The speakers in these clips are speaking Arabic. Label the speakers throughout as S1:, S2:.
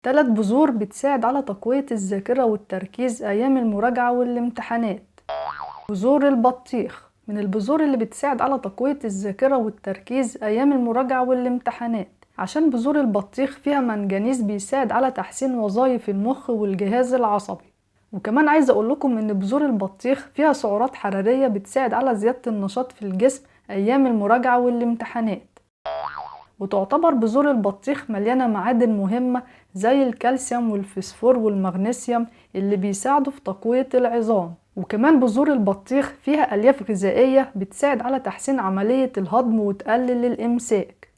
S1: 3 بذور بتساعد على تقوية الذاكرة والتركيز أيام المراجعة والامتحانات. بذور البطيخ من البذور اللي بتساعد على تقوية الذاكرة والتركيز أيام المراجعة والامتحانات، عشان بذور البطيخ فيها منجنيز بيساعد على تحسين وظائف المخ والجهاز العصبي. وكمان عايزة أقول لكم إن بذور البطيخ فيها سعرات حرارية بتساعد على زيادة النشاط في الجسم أيام المراجعة والامتحانات. وتعتبر بذور البطيخ مليانة معادن مهمة زي الكالسيوم والفسفور والمغنيسيوم اللي بيساعدوا في تقوية العظام. وكمان بذور البطيخ فيها ألياف غذائية بتساعد على تحسين عملية الهضم وتقلل الإمساك.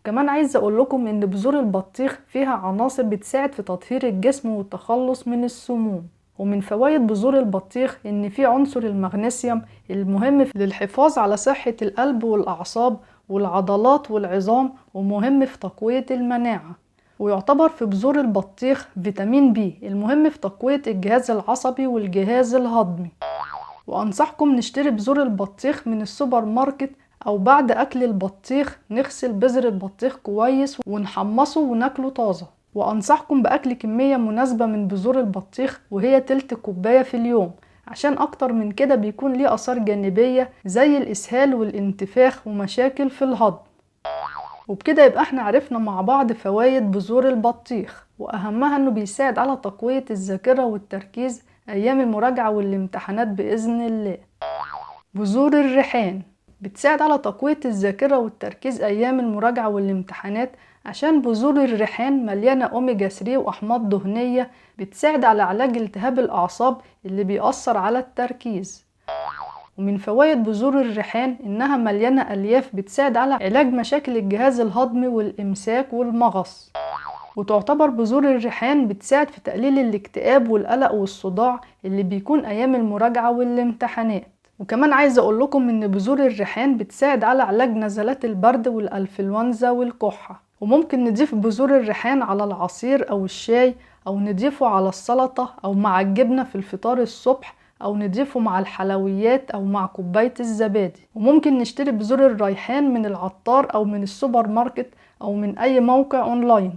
S1: كمان عايزة أقول لكم إن بذور البطيخ فيها عناصر بتساعد في تطهير الجسم والتخلص من السموم. ومن فوائد بذور البطيخ إن فيه عنصر المغنيسيوم المهم للحفاظ على صحة القلب والأعصاب والعضلات والعظام، ومهم في تقوية المناعة. ويعتبر في بذور البطيخ فيتامين بي المهم في تقوية الجهاز العصبي والجهاز الهضمي. وأنصحكم نشتري بذور البطيخ من السوبر ماركت، أو بعد أكل البطيخ نغسل بذر البطيخ كويس ونحمصه وناكله طازة. وأنصحكم بأكل كمية مناسبة من بذور البطيخ، وهي تلت كوباية في اليوم، عشان أكتر من كده بيكون ليه آثار جانبية زي الإسهال والانتفاخ ومشاكل في الهضم. وبكده يبقى احنا عرفنا مع بعض فوائد بذور البطيخ، وأهمها إنه بيساعد على تقوية الذاكرة والتركيز أيام المراجعة والامتحانات بإذن الله. بذور الريحان بتساعد على تقوية الذاكرة والتركيز أيام المراجعة والامتحانات، عشان بذور الريحان مليانة أوميجا 3 وأحماض دهنية بتساعد على علاج التهاب الأعصاب اللي بيأثر على التركيز. ومن فوائد بذور الريحان إنها مليانة ألياف بتساعد على علاج مشاكل الجهاز الهضمي والإمساك والمغص. وتعتبر بذور الريحان بتساعد في تقليل الاكتئاب والقلق والصداع اللي بيكون أيام المراجعة والامتحانات. وكمان عايزة أقول لكم إن بذور الريحان بتساعد على علاج نزلات البرد والأنفلونزا والكحة. وممكن نضيف بذور الريحان على العصير أو الشاي، أو نضيفه على السلطة أو مع الجبنة في الفطار الصبح، أو نضيفه مع الحلويات أو مع كوباية الزبادي. وممكن نشتري بذور الريحان من العطار أو من السوبر ماركت أو من أي موقع أونلاين.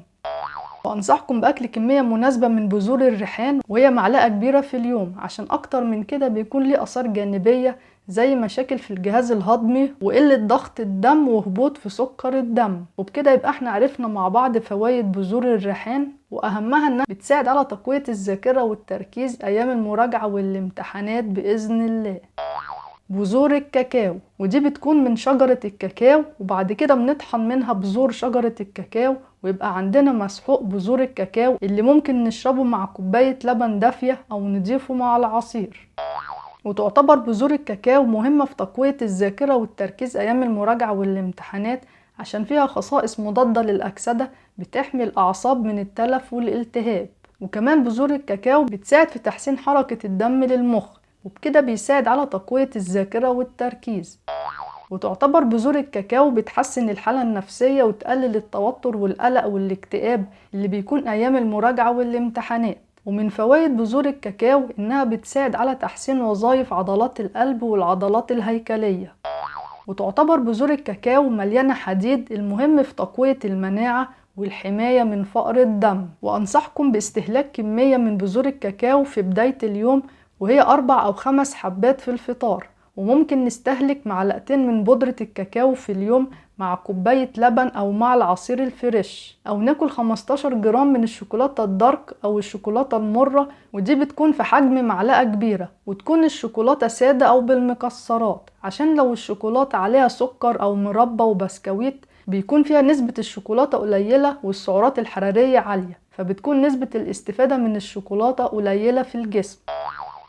S1: وأنصحكم بأكل كمية مناسبة من بذور الريحان، وهي معلقة كبيرة في اليوم، عشان أكتر من كده بيكون ليه آثار جانبية زي مشاكل في الجهاز الهضمي وقلة ضغط الدم وهبوط في سكر الدم. وبكده يبقى احنا عرفنا مع بعض فوائد بذور الريحان، وأهمها إنها بتساعد على تقوية الذاكرة والتركيز أيام المراجعة والامتحانات بإذن الله. بذور الكاكاو، ودي بتكون من شجرة الكاكاو، وبعد كده بنطحن منها بذور شجرة الكاكاو، ويبقى عندنا مسحوق بذور الكاكاو اللي ممكن نشربه مع كوباية لبن دافية أو نضيفه مع العصير. وتعتبر بذور الكاكاو مهمة في تقوية الذاكرة والتركيز أيام المراجعة والامتحانات، عشان فيها خصائص مضادة للأكسدة بتحمي الأعصاب من التلف والالتهاب. وكمان بذور الكاكاو بتساعد في تحسين حركة الدم للمخ، وبكده بيساعد على تقوية الذاكرة والتركيز. وتعتبر بذور الكاكاو بتحسن الحالة النفسية وتقلل التوتر والقلق والاكتئاب اللي بيكون أيام المراجعة والامتحانات. ومن فوائد بذور الكاكاو إنها بتساعد على تحسين وظائف عضلات القلب والعضلات الهيكلية. وتعتبر بذور الكاكاو مليانة حديد المهم في تقوية المناعة والحماية من فقر الدم. وأنصحكم باستهلاك كمية من بذور الكاكاو في بداية اليوم، وهي 4 أو 5 حبات في الفطار. وممكن نستهلك معلقتين من بودرة الكاكاو في اليوم مع كوباية لبن أو مع العصير الفريش، أو ناكل 15 جرام من الشوكولاتة الدارك أو الشوكولاتة المرة، ودي بتكون في حجم معلقة كبيرة، وتكون الشوكولاتة سادة أو بالمكسرات، عشان لو الشوكولاتة عليها سكر أو مربى وبسكويت بيكون فيها نسبة الشوكولاتة قليلة والسعرات الحرارية عالية، فبتكون نسبة الاستفادة من الشوكولاتة قليلة في الجسم.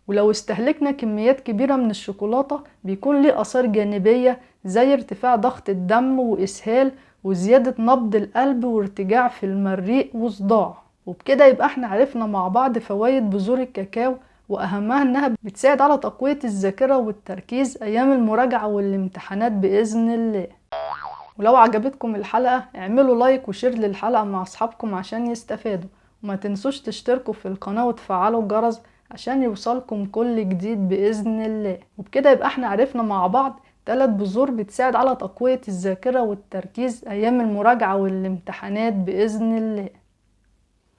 S1: ولو استهلكنا كميات كبيرة من الشوكولاتة بيكون ليه آثار جانبية زي ارتفاع ضغط الدم وإسهال وزيادة نبض القلب وارتجاع في المريء وصداع. وبكده يبقى احنا عرفنا مع بعض فوائد بذور الكاكاو، وأهمها إنها بتساعد على تقوية الذاكرة والتركيز أيام المراجعة والامتحانات بإذن الله. ولو عجبتكم الحلقة اعملوا لايك وشير للحلقة مع أصحابكم عشان يستفادوا، وما تنسوش تشتركوا في القناة وتفعلوا الجرس عشان يوصلكم كل جديد بإذن الله. وبكده يبقى احنا عرفنا مع بعض 3 بذور بتساعد على تقوية الذاكرة والتركيز أيام المراجعة والامتحانات بإذن الله.